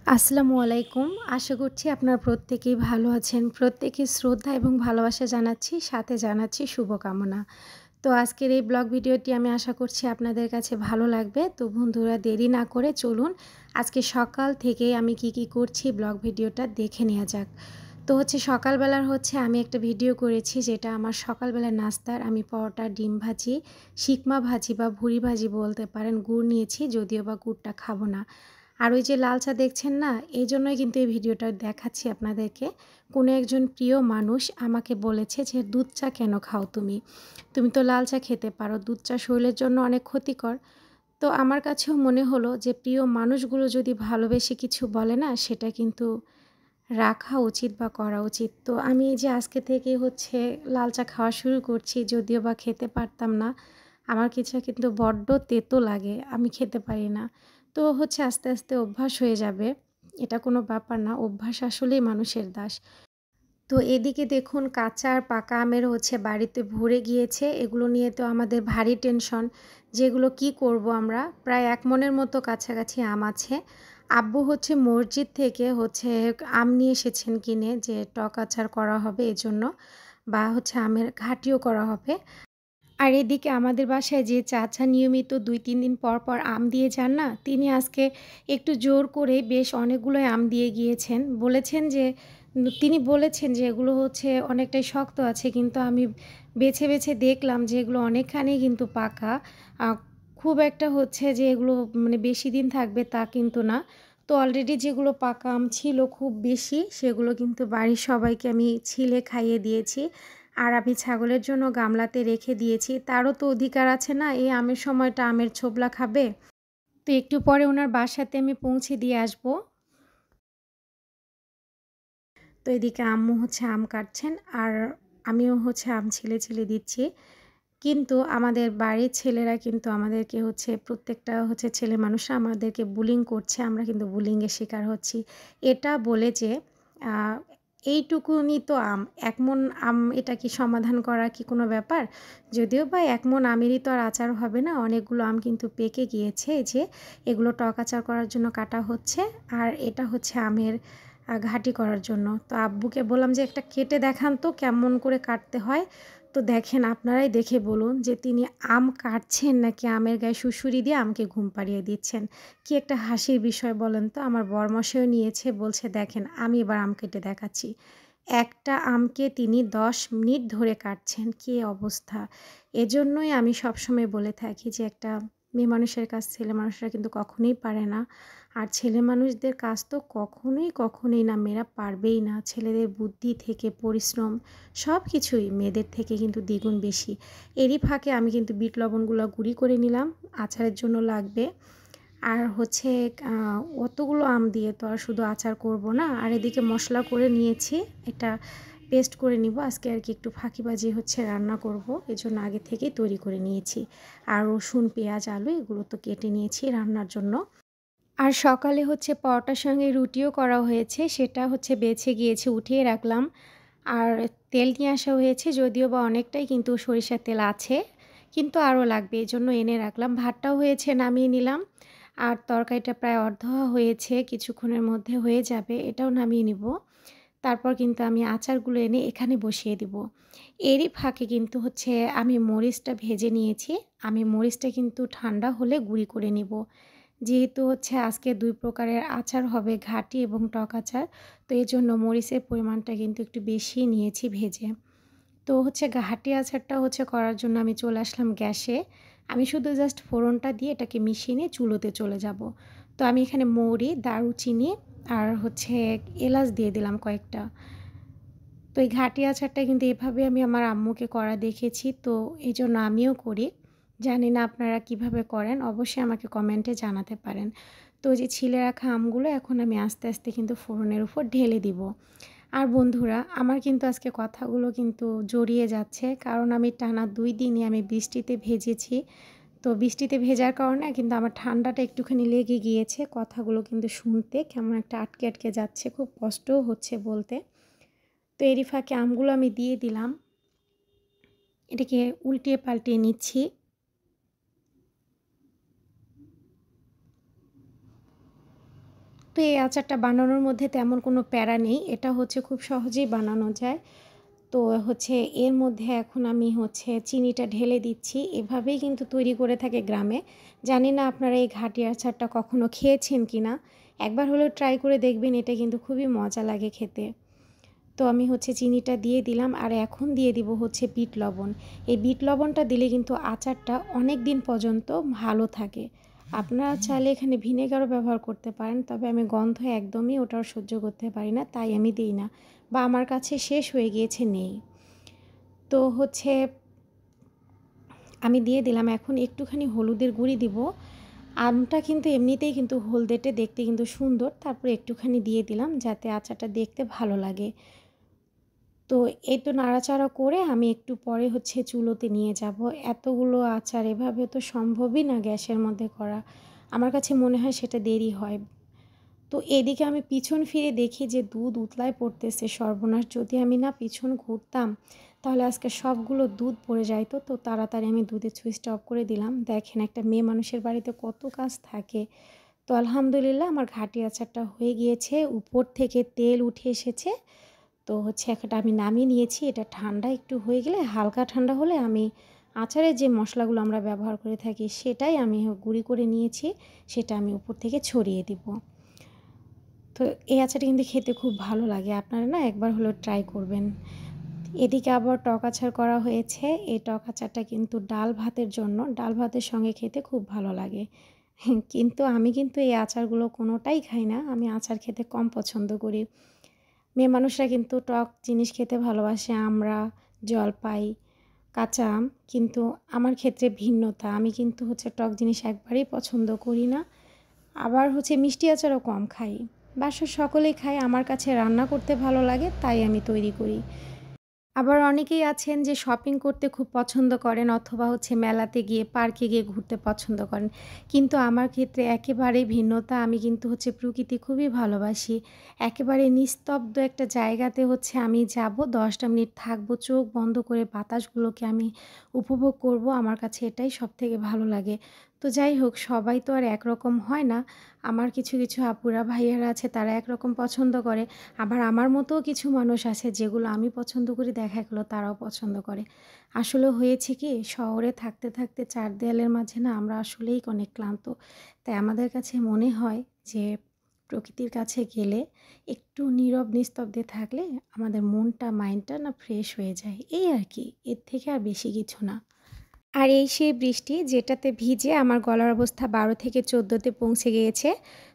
আসসালামু আলাইকুম। আশা করছি আপনারা প্রত্যেকেই ভালো আছেন। প্রত্যেকে শ্রদ্ধা এবং ভালোবাসা জানাচ্ছি, সাথে জানাচ্ছি শুভকামনা। তো আজকের এই ব্লগ ভিডিওটি আমি আশা করছি আপনাদের কাছে ভালো লাগবে। তো বন্ধুরা দেরি না করে চলুন আজকে সকাল থেকেই আমি কি করছি ব্লগ ভিডিওটা দেখে নেওয়া যাক। তো সকালবেলার আমি একটা ভিডিও করেছি যেটা আমার সকালবেলার নাস্তার। আমি পরোটা, ডিম ভাজি, শিকমা ভাজি বা ভুড়ি ভাজি বলতে পারেন, গুড় নিয়েছি, যদিও বা গুড়টা খাবো না। আর ওই যে লাল চা দেখছেন না, এইজন্যই কিন্তু এই ভিডিওটা দেখাচ্ছি আপনাদেরকে। কোনো একজন প্রিয় মানুষ আমাকে বলেছে যে, "দুধ চা কেন খাও তুমি? তুমি তো লাল চা খেতে পারো। দুধ চা শরীরের জন্য অনেক ক্ষতিকর।" তো আমার কাছেও মনে হলো যে প্রিয় মানুষগুলো যদি ভালোবেসে কিছু বলে না, সেটা কিন্তু রাখা উচিত বা করা উচিত। তো আমি এই যে আজকে থেকে লাল চা খাওয়া শুরু করছি, যদিও বা খেতে পারতাম না। আমার কিন্তু বড্ড তেতো লাগে। আমি খেতে পারি না। তো আস্তে, আস্তে অভ্যাস হয়ে যাবে। এটা কোনো ব্যাপার না। অভ্যাস আসলেই মানুষের দাস। তো এদিকে দেখুন কাঁচা আর পাকা আমের বাড়িতে ভরে গিয়েছে। এগুলো নিয়ে তো আমাদের ভারী টেনশন যে এগুলো কী করব আমরা। প্রায় ১ মণের মতো কাছাকাছি আম আছে। আব্বু মসজিদ থেকে আম নিয়ে এসেছেন কিনে, যে টক আচার করা হবে এজন্য, বা আমের ঘাটিও করা হবে। আর এদিকে আমাদের বাসায় যে চাচা নিয়মিত ২-৩ দিন পর, পর আম দিয়ে যান না, তিনি আজকে একটু জোর করে বেশ অনেকগুলোই আম দিয়ে গিয়েছেন। তিনি বলেছেন যে এগুলো অনেকটাই শক্ত আছে, কিন্তু আমি বেছে, বেছে দেখলাম যে এগুলো অনেকখানি কিন্তু পাকা। আ খুব একটা যে এগুলো মানে বেশি দিন থাকবে তা কিন্তু না। তো অলরেডি যেগুলো পাকা আম ছিল খুব বেশি, সেগুলো কিন্তু বাড়ির সবাইকে আমি ছিলে খাইয়ে দিয়েছি। আর আমি ছাগলের জন্য গামলাতে রেখে দিয়েছি। তারও তো অধিকার আছে না, এই আমের সময়টা আমের ছোবলা খাবে। তো একটু পরে উনার বাসাতে আমি পৌঁছে দিয়ে আসবো। তো এদিকে আম্মু আম কাটছেন, আর আমিও আম ছিলে, ছিলে দিচ্ছি। কিন্তু আমাদের বাড়ির ছেলেরা কিন্তু আমাদেরকে প্রত্যেকটা ছেলে মানুষরা আমাদেরকে বুলিং করছে। আমরা কিন্তু বুলিংয়ের শিকার হচ্ছি। এটা বলে যে আ এইটুকুনি তো আম, ১ মণ আম, এটা কি সমাধান করা কি কোনো ব্যাপার? যদিও বা ১ মণ আমেরই তো আর আচার হবে না। অনেকগুলো আম কিন্তু পেকে গিয়েছে। এই যে এগুলো টক আচার করার জন্য কাটা হচ্ছে। আর এটা আমের ঘাঁটি করার জন্য। তো আব্বুকে বললাম যে, "একটা কেটে দেখান তো কেমন করে কাটতে হয়?" তো দেখেন, আপনারাই দেখে বলুন যে তিনি আম কাটছেন নাকি আমের গায়ে সুড়সুড়ি দিয়ে আমকে ঘুম পাড়িয়ে দিচ্ছেন। কি একটা হাসির বিষয় বলেন তো? আমার বরমশাইও নিয়েছে, বলছে, "দেখেন আমি এবার আম কেটে দেখাচ্ছি।" একটা আমকে তিনি ১০ মিনিট ধরে কাটছেন। কী অবস্থা! এজন্যই আমি সবসময় বলে থাকি যে একটা মেয়ে মানুষের কাজ ছেলে মানুষরা কিন্তু কখনোই পারে না। আর ছেলে মানুষদের কাজ তো কখনোই না, মেয়েরা পারবেই না। ছেলেদের বুদ্ধি থেকে পরিশ্রম সব কিছুই মেয়েদের থেকে কিন্তু দ্বিগুণ বেশি। এরই ফাঁকে আমি কিন্তু বিট লবণগুলো গুঁড়ি করে নিলাম, আচারের জন্য লাগবে। আর আ অতগুলো আম দিয়ে তো আর শুধু আচার করব না। আর এদিকে মশলা করে নিয়েছি। এটা পেস্ট করে নিব। আজকে আর কি একটু ফাঁকিবাজি রান্না করব। এজন্য আগে থেকেই তৈরি করে নিয়েছি। আর রসুন, পেঁয়াজ, আলু এগুলো তো কেটে নিয়েছি রান্নার জন্য। আর সকালে পরোটার সঙ্গে রুটিও করা হয়েছে। সেটা বেঁচে গিয়েছে, উঠিয়ে রাখলাম। আর তেল নিয়ে আসা হয়েছে, যদিও বা অনেকটাই কিন্তু সরিষার তেল আছে। কিন্তু আরও লাগবে, এজন্য এনে রাখলাম। ভাতটাও হয়েছে, নামিয়ে নিলাম। আর তরকারিটা প্রায় অর্ধ হয়েছে, কিছুক্ষণের মধ্যে হয়ে যাবে। এটাও নামিয়ে নিব। তারপর কিন্তু আমি আচারগুলো এনে এখানে বসিয়ে দিব। এরই ফাঁকে কিন্তু আমি মরিচটা ভেজে নিয়েছি। আমি মরিচটা কিন্তু ঠান্ডা হলে গুঁড়ি করে নিব। যেহেতু আজকে ২ প্রকারের আচার হবে, ঘাটি এবং টক আচার। তো এজন্য মরিচের পরিমাণটা কিন্তু একটু বেশিই নিয়েছি ভেজে। তো ঘাটি আচারটা করার জন্য আমি চলে আসলাম গ্যাসে। আমি শুধু জাস্ট ফোড়নটা দিয়ে এটাকে মিশিয়ে নিয়ে চুলোতে চলে যাব। তো আমি এখানে মৌরি, দারুচিনি আর এলাচ দিয়ে দিলাম কয়েকটা। তো এই ঘাটি আচারটা কিন্তু এভাবে আমি আমার আম্মুকে করা দেখেছি। তো এজন্য আমিও করি। জানি না আপনারা কিভাবে করেন? অবশ্যই আমাকে কমেন্টে জানাতে পারেন। তো যে ছিলে রাখা আমগুলো এখন আমি আস্তে, আস্তে কিন্তু ফোড়নের উপর ঢেলে দিব। আর বন্ধুরা, আমার কিন্তু আজকে কথাগুলো কিন্তু জড়িয়ে যাচ্ছে। কারণ আমি টানা ২ দিনই আমি বৃষ্টিতে ভিজেছি। তো বৃষ্টিতে ভেজার কারণে কিন্তু আমার ঠান্ডাটা একটুখানি লেগে গিয়েছে। কথাগুলো কিন্তু শুনতে কেমন একটা আটকে, আটকে যাচ্ছে। খুব কষ্টও হচ্ছে বলতে। তো এরই ফাঁকে আমগুলো আমি দিয়ে দিলাম। এটাকে উল্টিয়ে পাল্টিয়ে নিচ্ছি। তো এই আচারটা বানানোর মধ্যে তেমন কোনো প্যারা নেই। এটা হচ্ছে খুব সহজেই বানানো যায়। তো হচ্ছে এর মধ্যে এখন আমি হচ্ছে চিনিটা ঢেলে দিচ্ছি। এভাবেই কিন্তু তৈরি করে থাকে গ্রামে। জানি না আপনারা এই ঘাটি আচারটা কখনো খেয়েছেন কিনা? একবার হলেও ট্রাই করে দেখবেন, এটা কিন্তু খুবই মজা লাগে খেতে। তো আমি হচ্ছে চিনিটা দিয়ে দিলাম আর এখন দিয়ে দিব হচ্ছে বিট লবণ। এই বিট লবণটা দিলে কিন্তু আচারটা অনেক দিন পর্যন্ত ভালো থাকে। আপনারা চাইলে এখানে ভিনেগারও ব্যবহার করতে পারেন, তবে আমি গন্ধ একদমই ওটাও সহ্য করতে পারি না, তাই আমি দিই না, বা আমার কাছে শেষ হয়ে গিয়েছে, নেই। তো হচ্ছে আমি দিয়ে দিলাম এখন একটুখানি হলুদের গুঁড়ি দিব। আমটা কিন্তু এমনিতেই কিন্তু হলদেটে দেখতে কিন্তু সুন্দর, তারপরে একটুখানি দিয়ে দিলাম যাতে আচারটা দেখতে ভালো লাগে। তো এই তো নাড়াচাড়া করে আমি একটু পরে হচ্ছে চুলোতে নিয়ে যাব। এতগুলো আচার এভাবে তো সম্ভবই না গ্যাসের মধ্যে করা। আমার কাছে মনে হয় সেটা দেরি হয়। তো এদিকে আমি পিছন ফিরে দেখি যে দুধ উতলায় পড়তেছে, সর্বনাশ! যদি আমি না পিছন ঘুরতাম তাহলে আজকে সবগুলো দুধ পড়ে যাইতো। তো তাড়াতাড়ি আমি দুধের সুইচটা অফ করে দিলাম। দেখেন একটা মেয়ে মানুষের বাড়িতে কত কাজ থাকে। তো আলহামদুলিল্লাহ আমার ঘাটি আচারটা হয়ে গিয়েছে, উপর থেকে তেল উঠে এসেছে। তো হচ্ছে একটা আমি নামিয়ে নিয়েছি। এটা ঠান্ডা একটু হয়ে গেলে, হালকা ঠান্ডা হলে আমি আচারের যে মশলাগুলো আমরা ব্যবহার করে থাকি সেটাই আমি গুঁড়ি করে নিয়েছি, সেটা আমি উপর থেকে ছড়িয়ে দিব। তো এই আচারটা কিন্তু খেতে খুব ভালো লাগে, আপনারা না একবার হলেও ট্রাই করবেন। এদিকে আবার টক আচার করা হয়েছে। এই টক আচারটা কিন্তু ডাল ভাতের জন্য, ডাল ভাতের সঙ্গে খেতে খুব ভালো লাগে। কিন্তু আমি কিন্তু এই আচারগুলো কোনোটাই খাই না, আমি আচার খেতে কম পছন্দ করি। মেয়ে মানুষরা কিন্তু টক জিনিস খেতে ভালোবাসে, আমড়া, জলপাই, কাঁচা আম। কিন্তু আমার ক্ষেত্রে ভিন্নতা, আমি কিন্তু হচ্ছে টক জিনিস একবারেই পছন্দ করি না। আবার হচ্ছে মিষ্টি আচারও কম খাই। বাসার সকলেই খায়, আমার কাছে রান্না করতে ভালো লাগে তাই আমি তৈরি করি। আবার অনেকেই আছেন যে শপিং করতে খুব পছন্দ করেন অথবা হচ্ছে মেলাতে গিয়ে, পার্কে গিয়ে ঘুরতে পছন্দ করেন। কিন্তু আমার ক্ষেত্রে একেবারেই ভিন্নতা। আমি কিন্তু হচ্ছে প্রকৃতি খুবই ভালোবাসি। একেবারে নিস্তব্ধ একটা জায়গাতে হচ্ছে আমি যাব, ১০টা মিনিট থাকবো, চোখ বন্ধ করে বাতাসগুলোকে আমি উপভোগ করব। আমার কাছে এটাই সবথেকে ভালো লাগে। তো যাই হোক, সবাই তো আর একরকম হয় না। আমার কিছু, কিছু আপুরা ভাইয়ারা আছে তারা একরকম পছন্দ করে। আবার আমার মতোও কিছু মানুষ আছে যেগুলো আমি পছন্দ করি, দেখা গেলো তারাও পছন্দ করে। আসলে হয়েছে কি, শহরে থাকতে, থাকতে ৪ দেয়ালের মাঝে না আমরা আসলেই অনেক ক্লান্ত। তাই আমাদের কাছে মনে হয় যে প্রকৃতির কাছে গেলে, একটু নীরব নিস্তব্ধে থাকলে আমাদের মনটা, মাইন্ডটা না ফ্রেশ হয়ে যায়। এই আর কি, এর থেকে আর বেশি কিছু না। আর এই সেই বৃষ্টি যেটাতে ভিজে আমার গলার অবস্থা ১২ থেকে ১৪ তে পৌঁছে গিয়েছে।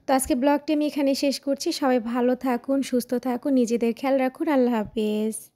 তো আজকে ব্লগটি আমি এখানে শেষ করছি। সবাই ভালো থাকুন, সুস্থ থাকুন, নিজেদের খেয়াল রাখুন। আল্লাহ হাফেজ।